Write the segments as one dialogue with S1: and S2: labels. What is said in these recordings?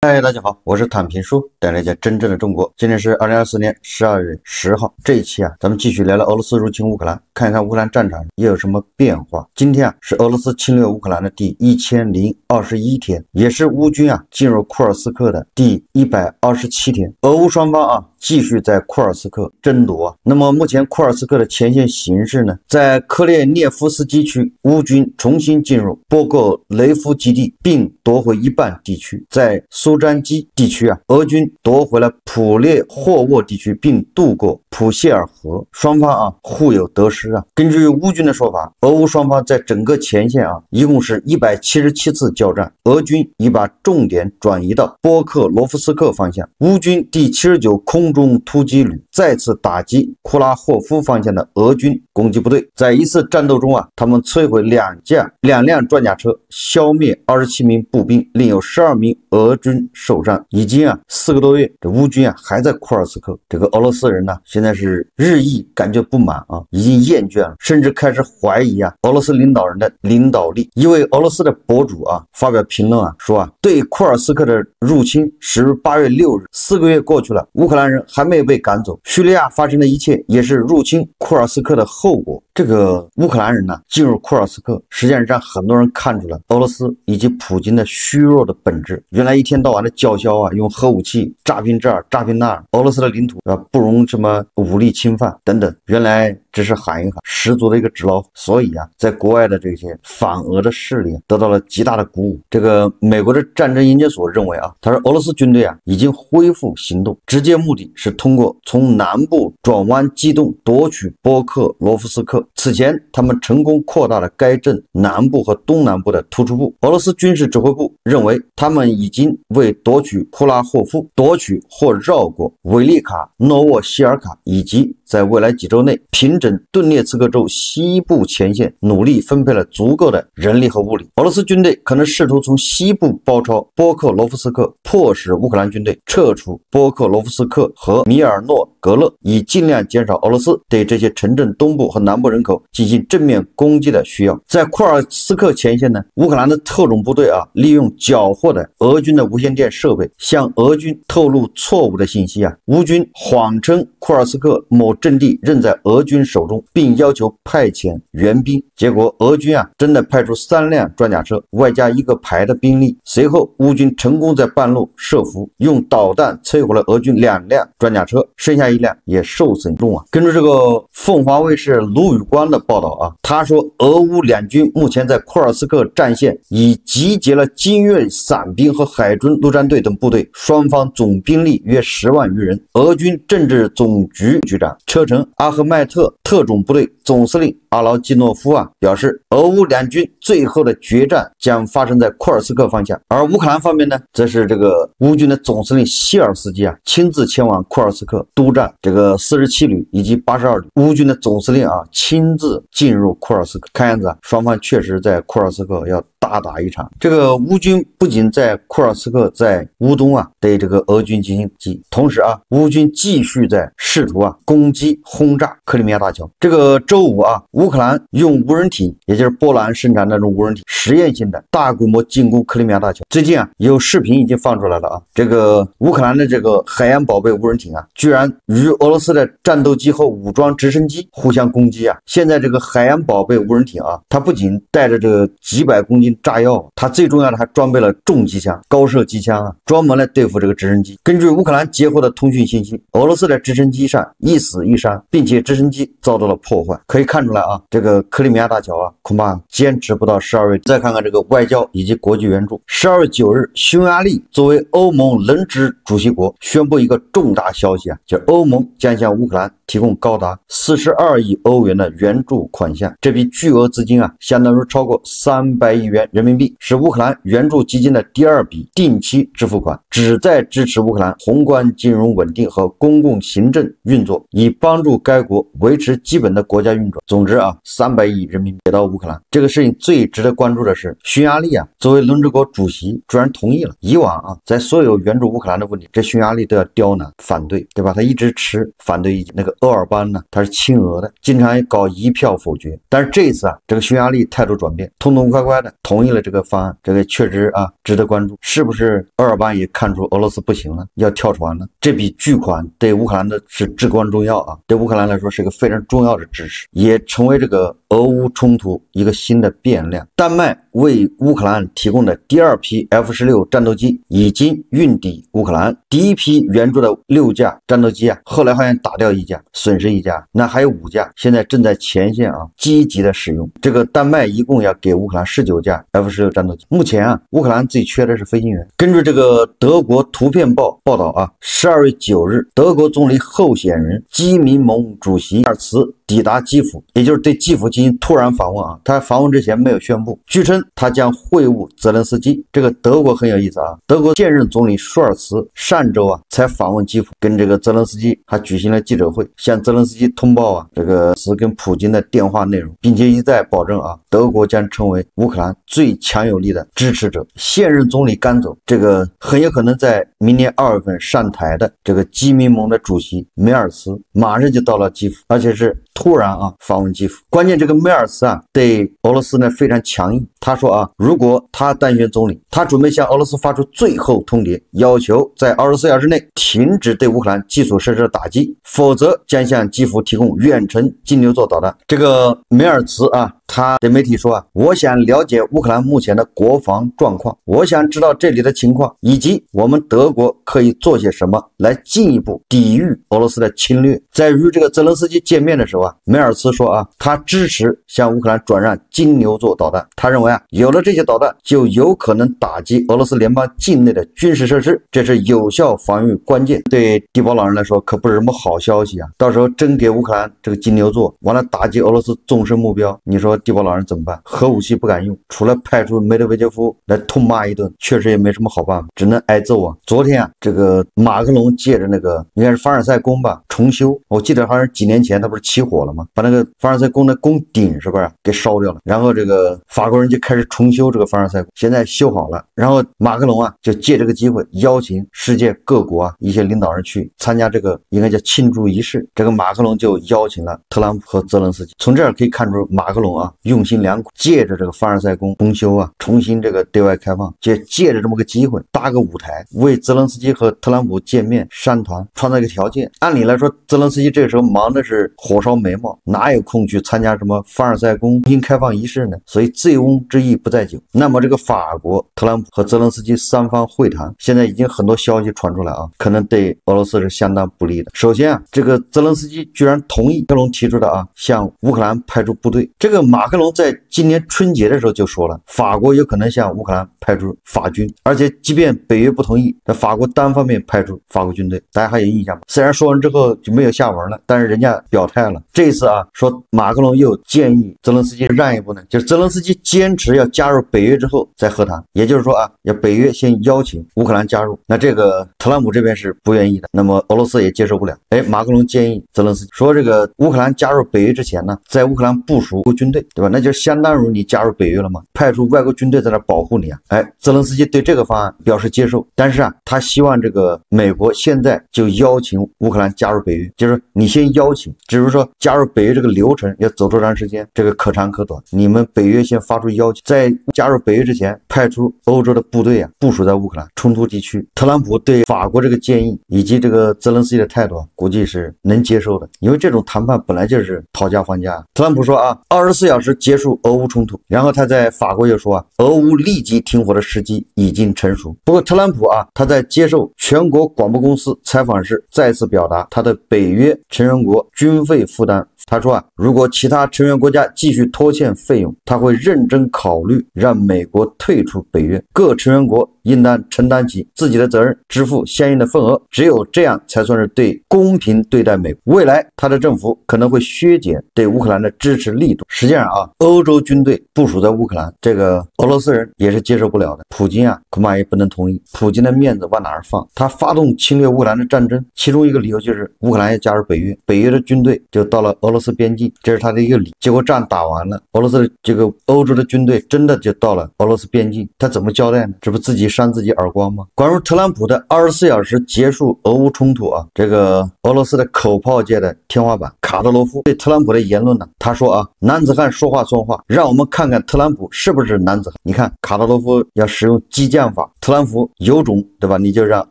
S1: 嗨，大家好，我是坦平叔，带来一讲真正的中国。今天是2024年12月10号，这一期咱们继续聊聊俄罗斯入侵乌克兰，看一看乌克兰战场也有什么变化。今天是俄罗斯侵略乌克兰的第1021天，也是乌军进入库尔斯克的第127天。俄乌双方继续在库尔斯克争夺。那么目前库尔斯克的前线形势呢？在克列涅夫斯基区，乌军重新进入波格雷夫基地，并夺回一半地区。在苏詹基地区俄军夺回了普列霍沃地区，并渡过普谢尔河。双方互有得失。根据乌军的说法，俄乌双方在整个前线一共是177次交战，俄军已把重点转移到波克罗夫斯克方向。乌军第79空中突击旅再次打击库拉霍夫方向的俄军攻击部队。在一次战斗中他们摧毁两辆装甲车，消灭27名步兵，另有12名俄军受伤。已经4个多月，这乌军还在库尔斯克。这个俄罗斯人现在是日益感觉不满已经厌倦了，甚至开始怀疑俄罗斯领导人的领导力。一位俄罗斯的博主发表评论说对库尔斯克的入侵始于8月6日，4个月过去了，乌克兰人还没有被赶走。叙利亚发生的一切也是入侵库尔斯克的后果。这个乌克兰人进入库尔斯克，实际上让很多人看出了俄罗斯以及普京的虚弱的本质。原来一天到晚的叫嚣用核武器炸平这儿炸平那儿，俄罗斯的领土不容什么武力侵犯等等，原来只是喊一喊，十足的一个纸老虎。所以在国外的这些反俄的势力得到了极大的鼓舞。这个美国的战争研究所认为他说俄罗斯军队已经恢复行动，直接目的是通过从南部转弯机动夺取波克罗夫斯克。此前他们成功扩大了该镇南部和东南部的突出部。俄罗斯军事指挥部认为他们已经为夺取库拉霍夫、夺取或绕过韦利卡诺沃希尔卡，以及在未来几周内平整顿涅茨克州西部前线努力分配了足够的人力和物力。俄罗斯军队可能试图从西部包抄波克罗夫斯克，迫使乌克兰军队撤出波克罗夫斯克和米尔诺格勒，以尽量减少俄罗斯对这些城镇东部和南部人口进行正面攻击的需要。在库尔斯克前线呢，乌克兰的特种部队利用缴获的俄军的无线电设备向俄军透露错误的信息乌军谎称库尔斯克某阵地仍在俄军手中，并要求派遣援兵。结果俄军真的派出3辆装甲车外加1个排的兵力。随后乌军成功在半路设伏，用导弹摧毁了俄军2辆装甲车，剩下1辆也受损重根据这个凤凰卫视卢宇光的报道他说俄乌两军目前在库尔斯克战线已集结了精锐伞兵和海军陆战队等部队，双方总兵力约10万余人。俄军政治总局局长车臣阿赫迈特特种部队总司令阿劳基诺夫表示，俄乌两军最后的决战将发生在库尔斯克方向。而乌克兰方面呢，则是这个乌军的总司令希尔斯基亲自前往库尔斯克督战这个47旅以及82旅。乌军的总司令亲自进入库尔斯克，看样子双方确实在库尔斯克要大打一场。这个乌军不仅在库尔斯克，在乌东对这个俄军进行击击，同时乌军继续在试图攻击轰炸克里米亚大桥。这个周五乌克兰用无人艇，也就是波兰生产的那种无人艇，实验性的大规模进攻克里米亚大桥。最近有视频已经放出来了这个乌克兰的这个海洋宝贝无人艇居然与俄罗斯的战斗机和武装直升机互相攻击现在这个海洋宝贝无人艇它不仅带着这个几百公斤炸药，它最重要的还装备了重机枪、高射机枪专门来对付这个直升机。根据乌克兰截获的通讯信息，俄罗斯的直升机上一死一伤，并且直升机遭到了破坏。可以看出来这个克里米亚大桥恐怕坚持不到12月。再看看这个外交以及国际援助。12月9日，匈牙利作为欧盟轮值主席国宣布一个重大消息就是欧盟将向乌克兰提供高达42亿欧元的援助款项。这笔巨额资金相当于超过300亿元人民币，是乌克兰援助基金的第2笔定期支付款，旨在支持乌克兰宏观金融稳定和公共行政运作，以帮助该国维持基本的国家运转。总之300亿人民币给到乌克兰。这个事情最值得关注的是，匈牙利作为轮值国主席居然同意了。以往在所有援助乌克兰的问题，这匈牙利都要刁难反对，对吧？他一直持反对意见。那个鄂尔班呢，他是亲俄的，经常搞一票否决。但是这一次这个匈牙利态度转变，痛痛快快的同同意了这个方案，这个确实值得关注。是不是欧尔班也看出俄罗斯不行了，要跳船了？这笔巨款对乌克兰的是至关重要对乌克兰来说是一个非常重要的支持，也成为这个俄乌冲突一个新的变量。丹麦为乌克兰提供的第二批 F-16战斗机已经运抵乌克兰，第一批援助的6架战斗机后来好像打掉1架，损失1架，那还有5架现在正在前线积极的使用。这个丹麦一共要给乌克兰19架 F-16战斗机。目前乌克兰最缺的是飞行员。根据这个德国图片报报道12月9日，德国总理候选人基民盟主席尔茨抵达基辅，也就是对基辅进行突然访问他访问之前没有宣布，据称他将会晤泽连斯基。这个德国很有意思德国现任总理舒尔茨上周才访问基辅，跟这个泽连斯基还举行了记者会，向泽连斯基通报这个跟普京的电话内容，并且一再保证德国将成为乌克兰最强有力的支持者。现任总理刚走，这个很有可能在明年2月份上台的这个基民盟的主席梅尔茨马上就到了基辅，而且是突然访问基辅。关键这个梅尔茨对俄罗斯呢非常强硬，他说如果他当选总理，他准备向俄罗斯发出最后通牒，要求在24小时内停止对乌克兰基础设施的打击，否则将向基辅提供远程金牛座导弹。这个梅尔茨他对媒体说我想了解乌克兰目前的国防状况，我想知道这里的情况，以及我们德国可以做些什么来进一步抵御俄罗斯的侵略。在与这个泽连斯基见面的时候梅尔茨说他支持向乌克兰转让金牛座导弹。他认为有了这些导弹，就有可能打击俄罗斯联邦境内的军事设施，这是有效防御关键。对地保老人来说可不是什么好消息到时候真给乌克兰这个金牛座，完了打击俄罗斯纵深目标，你说地保老人怎么办？核武器不敢用，除了派出梅德韦杰夫来痛骂一顿，确实也没什么好办法，只能挨揍昨天这个马克龙借着那个应该是凡尔赛宫吧重修，我记得好像是几年前他不是起火了吗？把那个凡尔赛宫的宫顶是不是给烧掉了，然后这个法国人就开始重修这个凡尔赛宫，现在修好了，然后马克龙就借这个机会邀请世界各国一些领导人去参加这个应该叫庆祝仪式。这个马克龙就邀请了特朗普和泽连斯基。从这儿可以看出马克龙用心良苦，借着这个凡尔赛宫重修重新这个对外开放，借着这么个机会搭个舞台，为泽连斯基和特朗普见面商谈创造一个条件。按理来说泽连斯基这个时候忙的是火烧眉毛，哪有空去参加什么凡尔赛宫重新开放仪式呢？所以醉翁之意不在酒。那么这个法国特朗普和泽连斯基三方会谈，现在已经很多消息传出来可能对俄罗斯是相当不利的。首先这个泽连斯基居然同意马克龙提出的向乌克兰派出部队。这个马克龙在今年春节的时候就说了，法国有可能向乌克兰派出法军，而且即便北约不同意，那法国单方面派出法国军队。大家还有印象吗？虽然说完之后就没有下文了，但是人家表态了。这一次说马克龙又建议泽连斯基让一步呢，就是泽连斯基坚持要加入北约之后再和谈，也就是说要北约先邀请乌克兰加入。那这个特朗普这边是不愿意的，那么俄罗斯也接受不了。马克龙建议泽连斯基说，这个乌克兰加入北约之前呢，在乌克兰部署军队，对吧？那就相当于你加入北约了嘛，派出外国军队在那保护你泽连斯基对这个方案表示接受，但是他希望这个美国现在就邀请乌克兰加入北约，就是你先邀请，只是说加入北约这个流程要走多长时间，这个可长可短，你们北约先发出邀请，在加入北约之前派出欧洲的部队部署在乌克兰冲突地区。特朗普对法国这个建议以及这个泽连斯基的态度估计是能接受的，因为这种谈判本来就是讨价还价。特朗普说24小时结束俄乌冲突，然后他在法国又说俄乌立即停火的时机已经成熟。不过特朗普他在接受全国广播公司采访时再次表达他的北约成员国军费负担。他说如果其他成员国家继续拖欠费用，他会认真考虑让美国退出北约，各成员国应当承担起自己的责任，支付相应的份额，只有这样才算是对公平对待美国。未来他的政府可能会削减对乌克兰的支持力度。实际上欧洲军队部署在乌克兰，这个俄罗斯人也是接受不了的，普京恐怕也不能同意，普京的面子往哪儿放？他发动侵略乌克兰的战争，其中一个理由就是乌克兰要加入北约，北约的军队就到了俄罗斯边境，这是他的一个理。结果仗打完了，俄罗斯这个欧洲的军队真的就到了俄罗斯边境，他怎么交代呢？这不自己扇自己耳光吗？关于特朗普的24小时结束俄乌冲突啊，这个俄罗斯的口炮界的天花板卡德罗夫对特朗普的言论呢，他说啊，男子汉说话算话，让我们看看特朗普是不是男子汉。你看卡德罗夫要使用激将法，特朗普有种对吧？你就让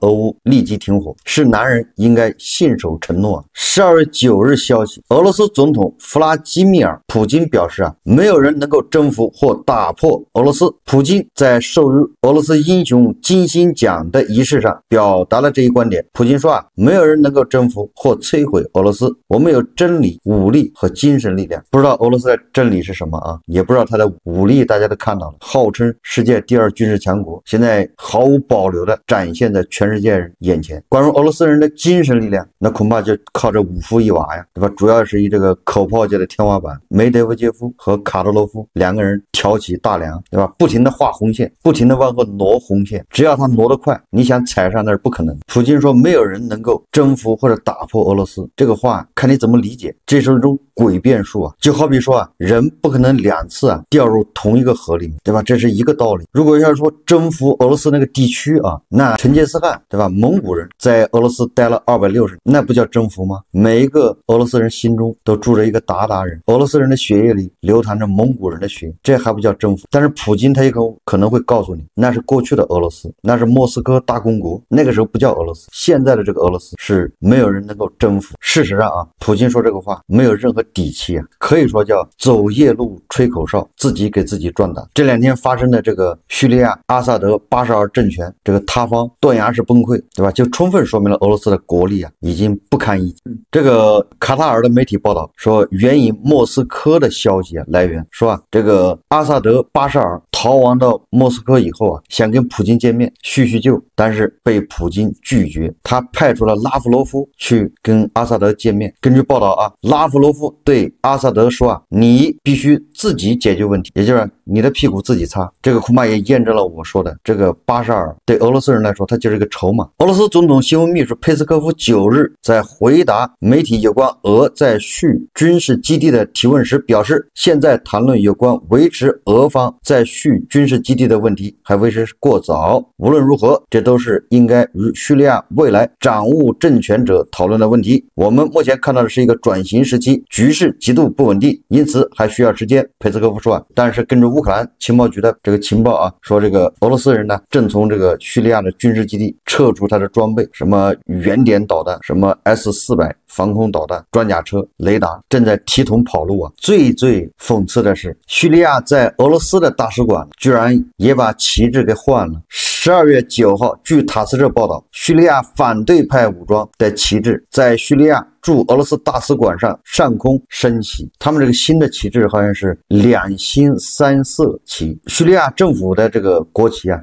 S1: 俄乌立即停火，是男人应该信守承诺。12月9日消息，俄罗斯总统弗拉基米尔·普京表示啊，没有人能够征服或打破俄罗斯。普京在授予俄罗斯英雄金星奖的仪式上表达了这一观点。普京说啊，没有人能够征服或摧毁俄罗斯，我们有真理、武力和精神力量。不知道俄罗斯的真理是什么啊？也不知道他的武力，大家都看到了，号称世界第2军事强国，现在毫无保留的展现在全世界人眼前。关于俄罗斯人的精神力量，那恐怕就靠这5夫1娃呀，对吧？主要是以这个口炮界的天花板梅德韦杰夫和卡德罗夫2个人挑起大梁，对吧？不停的画红线，不停的往后挪红线，只要他挪得快，你想踩上那是不可能。普京说没有人能够征服或者打破俄罗斯，这个话看你怎么理解，这是一种诡辩术啊。就好比说啊，人不可能2次啊掉入同一个河里面，对吧？这是一个道理。如果要说征服俄罗斯那个地区啊，那成吉思汗对吧？蒙古人在俄罗斯待了260，那不叫征服吗？每一个俄罗斯人心中都住着一个鞑靼人，俄罗斯人的血液里流淌着蒙古人的血，这还不叫征服。但是普京他也可能会告诉你，那是过去的俄罗斯，那是莫斯科大公国，那个时候不叫俄罗斯，现在的这个俄罗斯是没有人能够征服。事实上啊，普京说这个话没有任何底气啊，可以说叫走夜路吹口哨，自己给自己壮胆。这2天发生的这个叙利亚阿萨德巴沙尔政权这个塌方断崖式崩溃，对吧？就充分说明了俄罗斯的国力啊已经不堪一击。这个卡塔尔的媒体报道说，援引莫斯科的消息啊来源说啊，这个阿萨德巴沙尔逃亡到莫斯科以后啊，想跟普京见面叙叙旧，但是被普京拒绝。他派出了拉夫罗夫去跟阿萨德见面。根据报道啊，拉夫罗夫对阿萨德说啊，你必须自己解决问题，也就是你的屁股自己擦。这个恐怕也验证了我说的，这个巴沙尔对俄罗斯人来说，他就是一个筹码。俄罗斯总统新闻秘书佩斯科夫9日在回答媒体有关俄在叙军事基地的提问时表示，现在谈论有关维持俄方在叙军事基地的问题还为时过早。无论如何，这都是应该与叙利亚未来掌握政权者讨论的问题。我们目前看到的是一个转型时期，局势极度不稳定，因此还需要时间。佩斯科夫说啊，但是根据乌克兰情报局的这个情报啊，说这个俄罗斯人呢正从这个叙利亚的军事基地撤出他的装备，什么原点导弹，什么 S-400防空导弹、装甲车、雷达，正在提桶跑路啊。最讽刺的是，叙利亚在俄罗斯的大使馆居然也把旗帜给换了。12月9号，据塔斯社报道，叙利亚反对派武装的旗帜在叙利亚驻俄罗斯大使馆上空升起，他们这个新的旗帜好像是2星3色旗。叙利亚政府的这个国旗啊，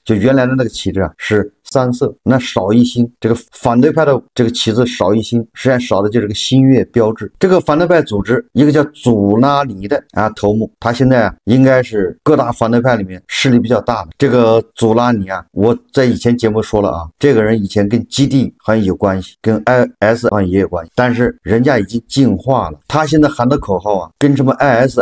S1: 就原来的那个旗帜啊是3色，那少一星，这个反对派的这个旗子少一星，实际上少的就是个新月标志。这个反对派组织一个叫祖拉尼的头目，他现在应该是各大反对派里面势力比较大的。这个祖拉尼我在以前节目说了啊，这个人以前跟基地好像有关系，跟 IS 好像也有关系，但是人家已经进化了。他现在喊的口号啊，跟什么 IS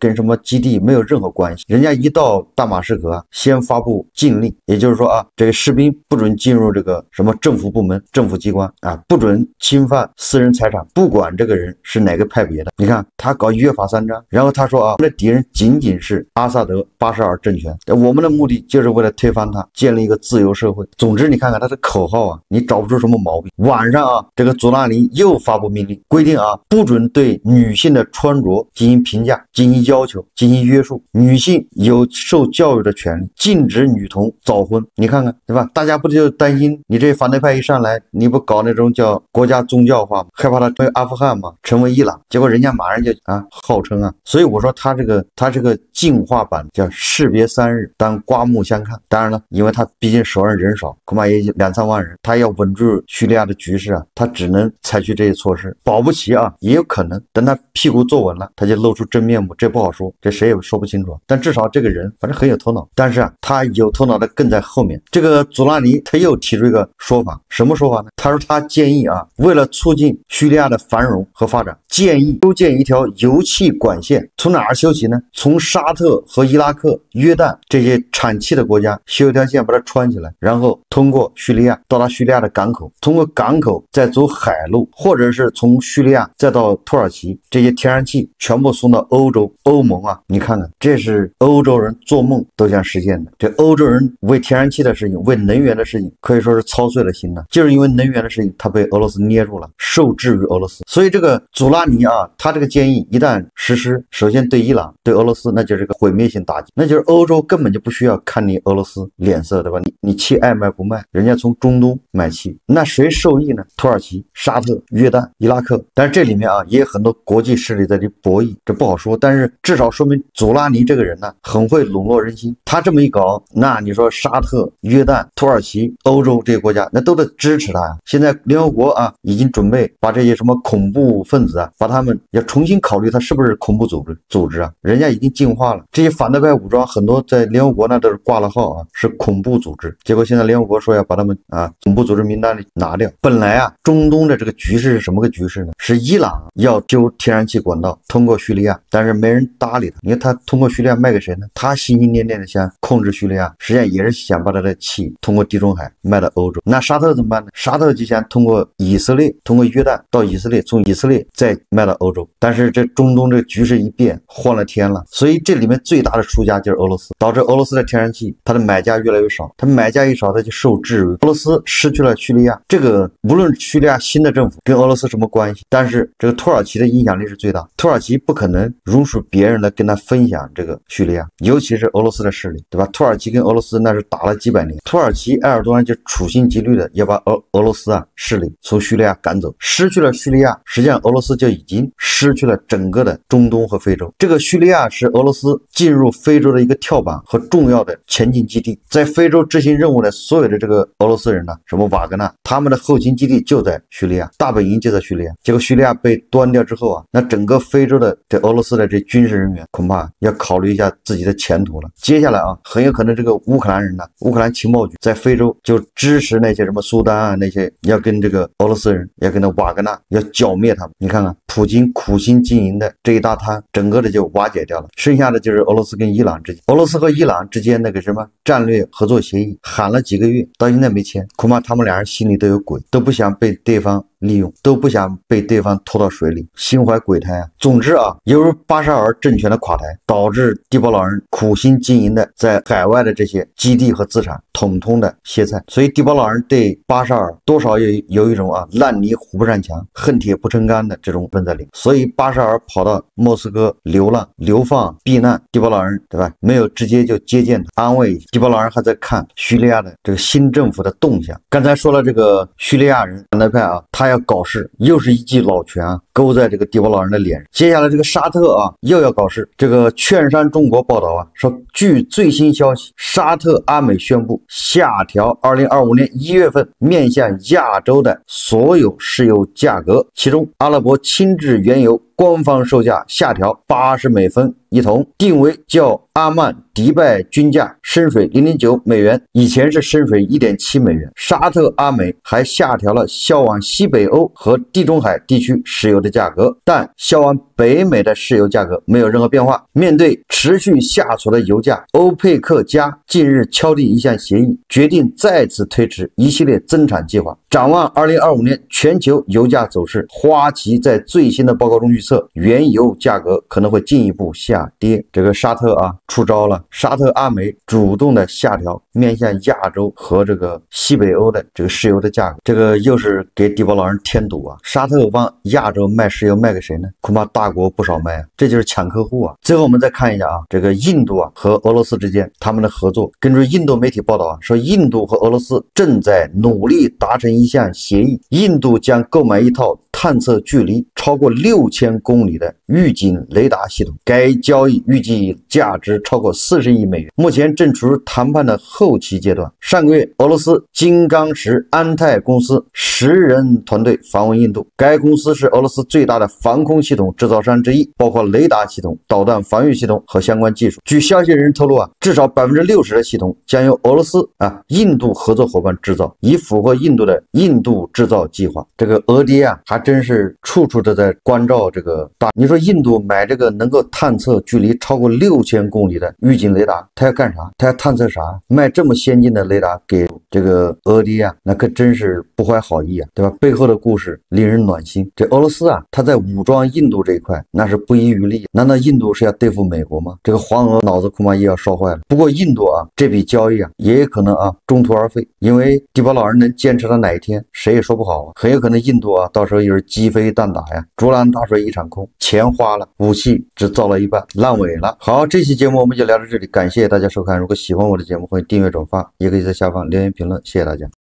S1: 跟什么基地没有任何关系。人家一到大马士革先发布禁令，也就是说啊，这个士兵不准进入这个什么政府部门、政府机关不准侵犯私人财产，不管这个人是哪个派别的。你看他搞约法3章，然后他说啊，我们的敌人仅仅是阿萨德巴沙尔政权，我们的目的就是为了推翻他，建立一个自由社会。总之你看看他的口号啊，你找不出什么毛病。晚上啊，这个祖拉尼又发布命令，规定啊，不准对女性的穿着进行评价、进行要求、进行约束，女性有受教育的权利，禁止女童早婚。你看看对吧？大家不就担心你这反对派一上来，你不搞那种叫国家宗教化吗？害怕他成为阿富汗吗？成为伊朗？结果人家马上就号称所以我说他这个进化版叫士别3日，当刮目相看。当然了，因为他毕竟手上人少，恐怕也2-3万人，他要稳住叙利亚的局势他只能采取这些措施。保不齐也有可能等他屁股坐稳了，他就露出真面目，这不好说，这谁也说不清楚。但至少这个人反正很有头脑，但是他有头脑的更在后面。这个祖拉尼尼他又提出一个说法，什么说法呢？他说他建议啊，为了促进叙利亚的繁荣和发展，建议修建一条油气管线，从哪儿修起呢？从沙特和伊拉克、约旦这些产气的国家修一条线把它穿起来，然后通过叙利亚到达叙利亚的港口，通过港口再走海路，或者是从叙利亚再到土耳其，这些天然气全部送到欧洲。欧盟啊，你看看，这是欧洲人做梦都想实现的。这欧洲人为天然气的事情，为能源的事情，可以说是操碎了心了。就是因为能源的事情，他被俄罗斯捏住了，受制于俄罗斯。所以这个祖拉尼啊，他这个建议一旦实施，首先对伊朗、对俄罗斯，那就是个毁灭性打击，那就是欧洲根本就不需要看你俄罗斯脸色，对吧？你气爱卖不卖？人家从中东买气，那谁受益呢？土耳其、沙特、约旦、伊拉克。但是这里面啊，也有很多国际势力在这博弈，这不好说。但是至少说明祖拉尼这个人呢，很会笼络人心。他这么一搞，那你说沙特、约旦、土耳其、欧洲这些国家，那都得支持他呀。现在联合国啊，已经准备把这些什么恐怖分子啊，把他们要重新考虑他是不是恐怖组织啊。人家已经进化了，这些反对派武装很多在联合国那都是挂了号啊，是恐怖组织。结果现在联合国说要把他们啊恐怖组织名单里拿掉。本来啊，中东的这个局势是什么个局势呢？是伊朗要修天然气管道通过叙利亚，但是没人搭理他。你看他通过叙利亚卖给谁呢？他心心念念的想控制叙利亚，实际上也是想把他的气通过地中海卖到欧洲。那沙特怎么办呢？沙特就想通过以色列，通过约旦到以色列，从以色列再卖到欧洲。但是这中东这个局势一变，换了天了。所以这里面最大的输家就是俄罗斯，导致俄罗斯的天然气它的买家越来越少，它买家一少，它就受制于俄罗斯，失去了叙利亚。这个无论叙利亚新的政府跟俄罗斯什么关系，但是这个土耳其的影响力是最大，土耳其不可能容许别人来跟他分享这个叙利亚，尤其是俄罗斯的势力，对吧？土耳其跟俄罗斯那是打了几百年，土耳其埃尔多安就处心积虑的要把俄罗斯啊势力从叙利亚赶走，失去了叙利亚，实际上俄罗斯就已经失去了整个的中东和非洲。这个叙利亚是俄罗斯进入非洲的一个跳板和重要的前进基地，在非洲执行任务的所有的这个俄罗斯人呢，什么瓦格纳，他们的后勤基地就在叙利亚，大本营就在叙利亚。结果叙利亚被端掉之后啊，那整个非洲的这俄罗斯的这军事人员恐怕要考虑一下自己的前途了。接下来啊，很有可能这个乌克兰人呢，乌克兰情报局在非洲就支持那些什么苏丹啊，那些要跟这个俄罗斯人，要跟那瓦格纳要剿灭他们。你看看普京苦心经营的这一大摊，整个的就瓦解掉了。剩下的就是俄罗斯跟伊朗之间，俄罗斯和伊朗之间那个什么战略合作协议喊了几个月，到现在没签，恐怕他们俩人心里都有鬼，都不想被对方利用，都不想被对方拖到水里，心怀鬼胎啊。总之啊，由于巴沙尔政权的垮台，导致迪波老人苦心经营的在海外的这些基地和资产统统的歇菜，所以迪波老人对巴沙尔多少有一种啊烂泥糊不上墙，恨铁不成钢的这种分在里。所以巴沙尔跑到莫斯科流浪、流放、避难，迪波老人对吧？没有直接就接见他，安慰一下。迪波老人还在看叙利亚的这个新政府的动向。刚才说了这个叙利亚人反对派啊，他要搞事，又是一记老拳啊，勾在这个迪波老人的脸上。接下来这个沙特啊，又要搞事。这个券商中国报道啊，说据最新消息，沙特阿美宣布下调2025年1月份面向亚洲的所有石油价格，其中阿拉伯轻质原油官方售价下调80美分一桶，定为较阿曼、迪拜均价升水0.9美元，以前是升水1.7美元。沙特阿美还下调了销往西北欧和地中海地区石油的价格，但销往北美的石油价格没有任何变化。面对持续下挫的油价，欧佩克加近日敲定一项协议，决定再次推迟一系列增产计划。展望2025年全球油价走势，花旗在最新的报告中预测，原油价格可能会进一步下跌。这个沙特啊出招了，沙特阿美主动的下调面向亚洲和这个西北欧的这个石油的价格，这个又是给迪波老人添堵啊。沙特往亚洲卖石油卖给谁呢？恐怕大国不少卖啊，这就是抢客户啊。最后我们再看一下啊，这个印度啊和俄罗斯之间他们的合作，根据印度媒体报道啊，说印度和俄罗斯正在努力达成一项协议，印度将购买一套探测距离超过6000公里的预警雷达系统。该交易预计价值超过40亿美元，目前正处于谈判的后期阶段。上个月，俄罗斯金刚石安泰公司10人团队访问印度，该公司是俄罗斯最大的防空系统制造商之一，包括雷达系统、导弹防御系统和相关技术。据消息人透露至少60%的系统将由俄罗斯印度合作伙伴制造，以符合印度的印度制造计划。这个俄爹还真是处处的在关照这个大。你说印度买这个能够探测距离超过6000公里的预警雷达，他要干啥？他要探测啥？卖这么先进的雷达给这个俄爹那可真是不怀好意对吧？背后的故事令人暖心。这俄罗斯他在武装印度这一块那是不遗余力。难道印度是要对付美国吗？这个黄俄脑子恐怕也要烧坏了。不过印度这笔交易也有可能中途而废，因为地保老人能坚持到哪一天谁也说不好很有可能印度到时候又是鸡飞蛋打竹篮打水一场空，钱花了，武器只造了一半，烂尾了。好，这期节目我们就聊到这里，感谢大家收看。如果喜欢我的节目，欢迎订阅转发，也可以在下方留言评论，谢谢大家。